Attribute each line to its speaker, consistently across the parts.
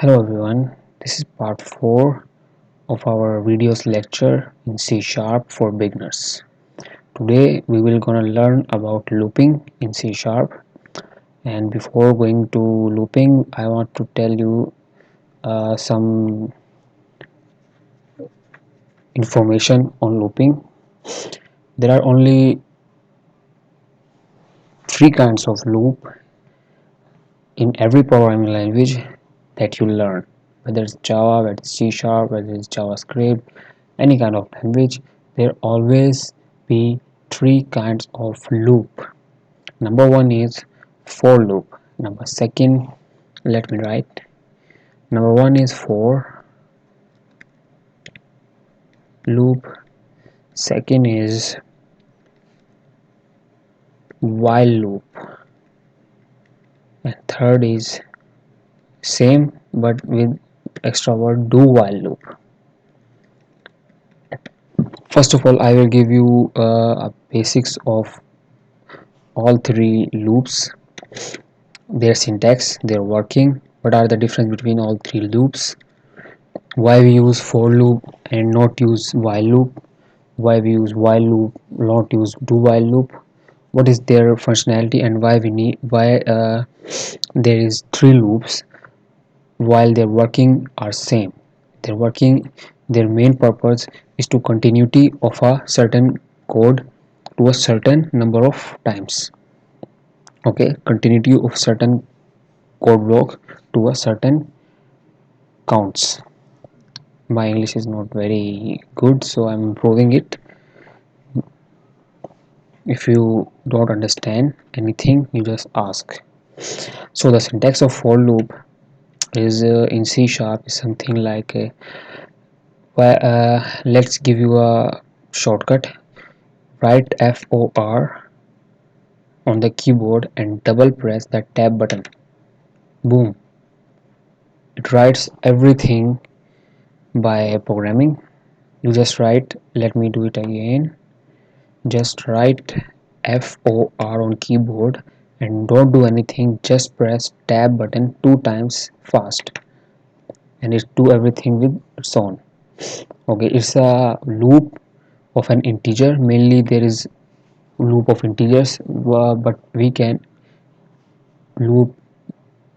Speaker 1: Hello everyone, this is part 4 of our videos lecture in C Sharp for beginners. Today we will gonna learn about looping in C Sharp, and before going to looping I want to tell you some information on looping. There are only three kinds of loop in every programming language that you learn, whether it's Java, whether it's C Sharp, whether it's JavaScript, any kind of language. There always be three kinds of loop. Number one is for loop. Number second, let me write. Number one is for loop. Second is while loop, and third is same but with extra word do while loop. First of all, I will give you basics of all three loops, their syntax, their working, what are the difference between all three loops, why we use for loop and not use while loop, why we use while loop not use do while loop, what is their functionality, and why there is three loops while their working are same. Their main purpose is to continuity of a certain code to a certain number of times. Okay, continuity of certain code block to a certain counts. My English is not very good, so I'm improving it. If you don't understand anything, you just ask. So the syntax of for loop is in C sharp is something like let's give you a shortcut. Write for on the keyboard and double press the tab button. Boom, it writes everything. By programming, you just write, let me do it again, just write for on keyboard and don't do anything, just press tab button two times fast and it do everything with its own. Okay, it's a loop of an integer. Mainly there is loop of integers, but we can loop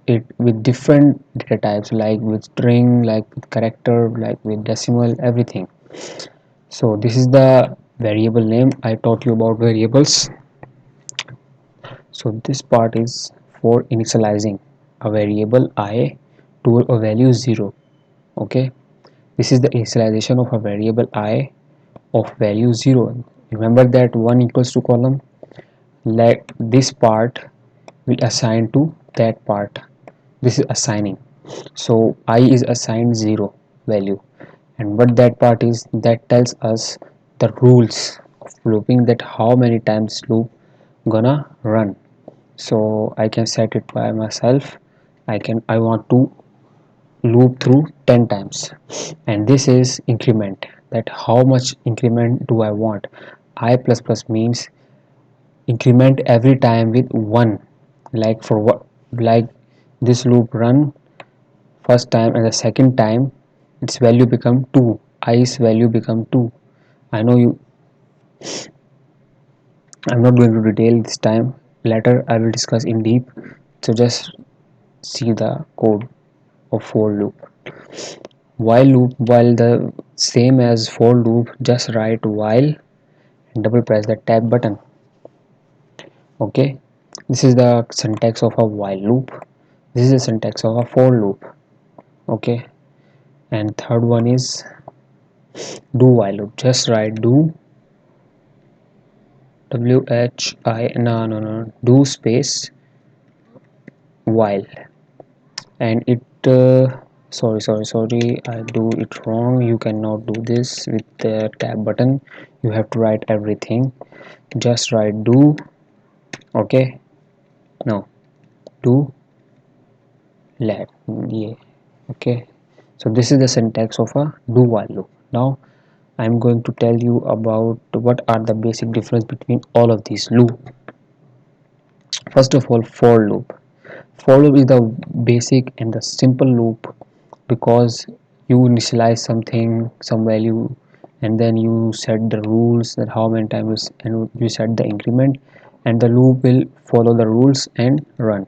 Speaker 1: it with different data types, like with string, like with character, like with decimal, everything. So this is the variable name. I taught you about variables. So this part is for initializing a variable I to a value 0. Okay, this is the initialization of a variable I of value 0. Remember that 1 equals to column, like this part will assign to that part. This is assigning, so I is assigned 0 value, and what that part is, that tells us the rules of looping, that how many times loop gonna run. So I can set it by myself. I want to loop through 10 times, and this is increment, that how much increment do I want. I plus plus means increment every time with 1, like for what, like this loop run first time and the second time its value become 2, i's value become 2. I know you, I'm not going to detail this time, later I will discuss in deep. So just see the code of for loop. While loop, while the same as for loop, just write while and double press the tab button. Okay, this is the syntax of a while loop. This is the syntax of a for loop. Okay, and third one is do while loop. Just write do do space while, and it sorry, I do it wrong. You cannot do this with the tab button. You have to write everything. Just write do. Okay, no, do let, yeah. Okay, so this is the syntax of a do while loop. Now I'm going to tell you about what are the basic difference between all of these loop. First of all, for loop. For loop is the basic and the simple loop because you initialize something, some value, and then you set the rules that how many times, and you set the increment, and the loop will follow the rules and run.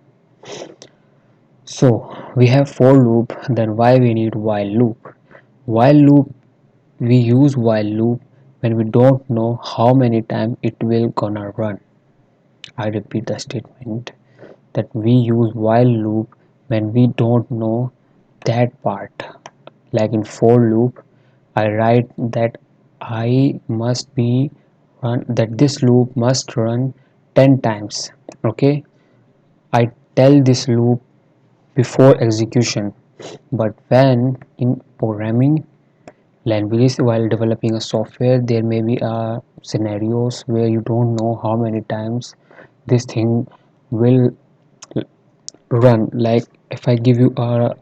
Speaker 1: So we have for loop, then why we need while loop? While loop, we use while loop when we don't know how many times it will gonna run. I repeat the statement, that we use while loop when we don't know that part. Like in for loop, I write that I must be run, that this loop must run 10 times. Okay, I tell this loop before execution. But when in programming languages, while developing a software, there may be scenarios where you don't know how many times this thing will run. Like if I give you a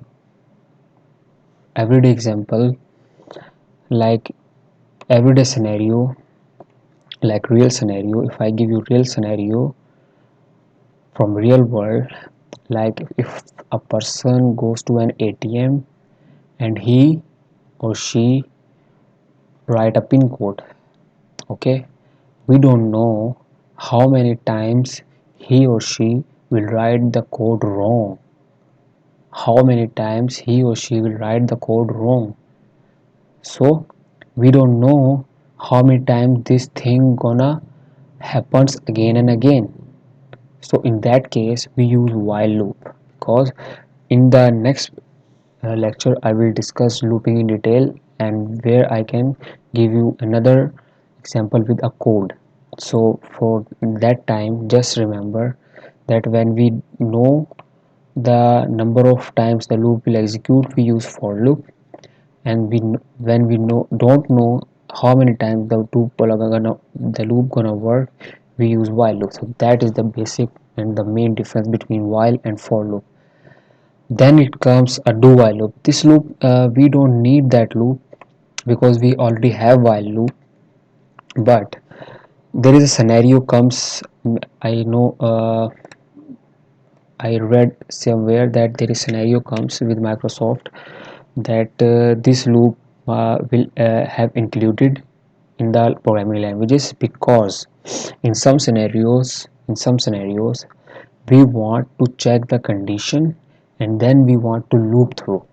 Speaker 1: everyday example, like everyday scenario, like real scenario, if I give you real scenario from real world, like if a person goes to an ATM and he or she write a pin code. Okay, we don't know how many times he or she will write the code wrong, how many times he or she will write the code wrong. So we don't know how many times this thing gonna happens again and again. So in that case we use while loop, because in the next lecture I will discuss looping in detail, and where I can give you another example with a code. So for that time, just remember that when we know the number of times the loop will execute, we use for loop, and when we know don't know how many times the loop gonna work, we use while loop. So that is the basic and the main difference between while and for loop. Then it comes a do while loop. This loop, we don't need that loop because we already have while loop. But there is a scenario comes, I know, I read somewhere that there is scenario comes with Microsoft that this loop will have included in the programming languages, because in some scenarios we want to check the condition and then we want to loop through.